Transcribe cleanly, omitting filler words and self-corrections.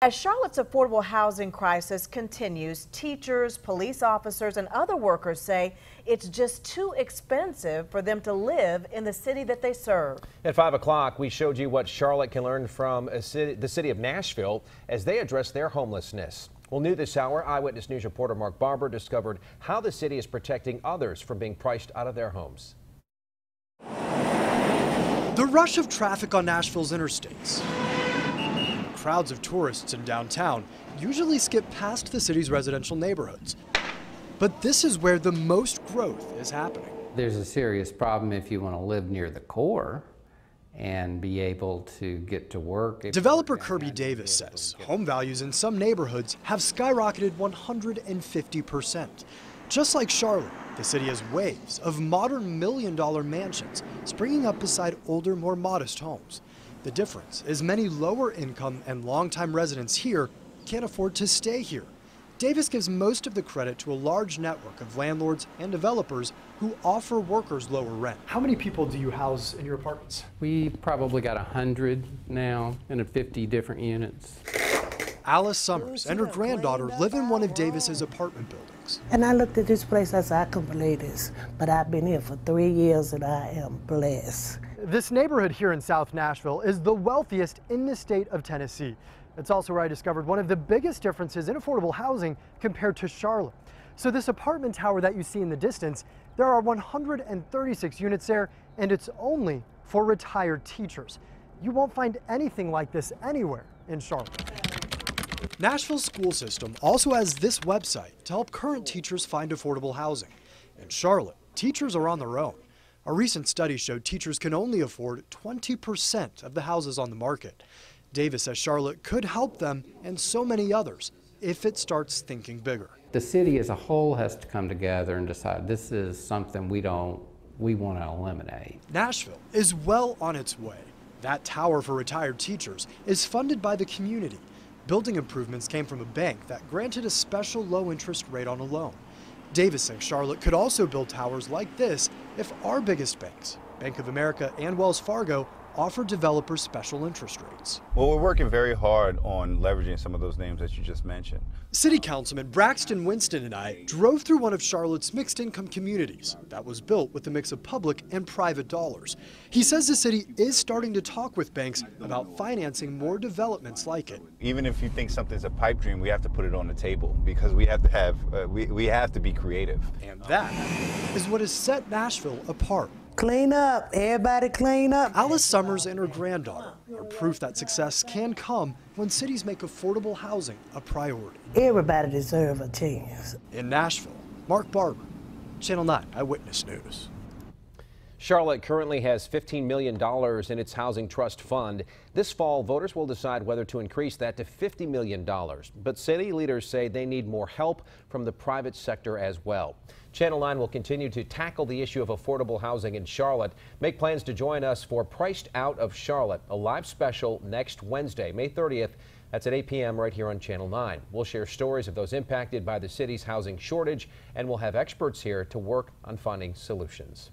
As Charlotte's affordable housing crisis continues, teachers, police officers, and other workers say it's just too expensive for them to live in the city that they serve. At 5 o'clock, we showed you what Charlotte can learn from the city of Nashville as they address their homelessness. Well, new this hour, Eyewitness News reporter Mark Barber discovered how the city is protecting others from being priced out of their homes. The rush of traffic on Nashville's interstates. Crowds of tourists in downtown usually skip past the city's residential neighborhoods. But this is where the most growth is happening. There's a serious problem if you want to live near the core and be able to get to work. Developer Kirby Davis says home values in some neighborhoods have skyrocketed 150%. Just like Charlotte, the city has waves of modern million-dollar mansions springing up beside older, more modest homes. The difference is many lower income and longtime residents here can't afford to stay here. Davis gives most of the credit to a large network of landlords and developers who offer workers lower rent. How many people do you house in your apartments? We probably got 100 now in 50 different units. Alice Summers and her granddaughter live in one of Davis's apartment buildings. And I looked at this place, I said, I couldn't believe this, but I've been here for 3 years and I am blessed. This neighborhood here in South Nashville is the wealthiest in the state of Tennessee. It's also where I discovered one of the biggest differences in affordable housing compared to Charlotte. So this apartment tower that you see in the distance, there are 136 units there, and it's only for retired teachers. You won't find anything like this anywhere in Charlotte. Nashville's school system also has this website to help current teachers find affordable housing. In Charlotte, teachers are on their own. A recent study showed teachers can only afford 20% of the houses on the market. Davis says Charlotte could help them and so many others if it starts thinking bigger. The city as a whole has to come together and decide this is something we want to eliminate. Nashville is well on its way. That tower for retired teachers is funded by the community. Building improvements came from a bank that granted a special low interest rate on a loan. Davis thinks Charlotte could also build towers like this if our biggest banks, Bank of America and Wells Fargo, offer developers special interest rates. Well, we're working very hard on leveraging some of those names that you just mentioned. City Councilman Braxton Winston and I drove through one of Charlotte's mixed income communities that was built with a mix of public and private dollars. He says the city is starting to talk with banks about financing more developments like it. Even if you think something's a pipe dream, we have to put it on the table because we have to have, we have to be creative. And that is what has set Nashville apart. Clean up, everybody clean up. Alice Summers and her granddaughter are proof that success can come when cities make affordable housing a priority. Everybody deserves a chance. In Nashville, Mark Barber, Channel 9 Eyewitness News. Charlotte currently has $15 million in its housing trust fund. This fall, voters will decide whether to increase that to $50 million. But city leaders say they need more help from the private sector as well. Channel 9 will continue to tackle the issue of affordable housing in Charlotte. Make plans to join us for Priced Out of Charlotte, a live special next Wednesday, May 30th. That's at 8 p.m. right here on Channel 9. We'll share stories of those impacted by the city's housing shortage, and we'll have experts here to work on finding solutions.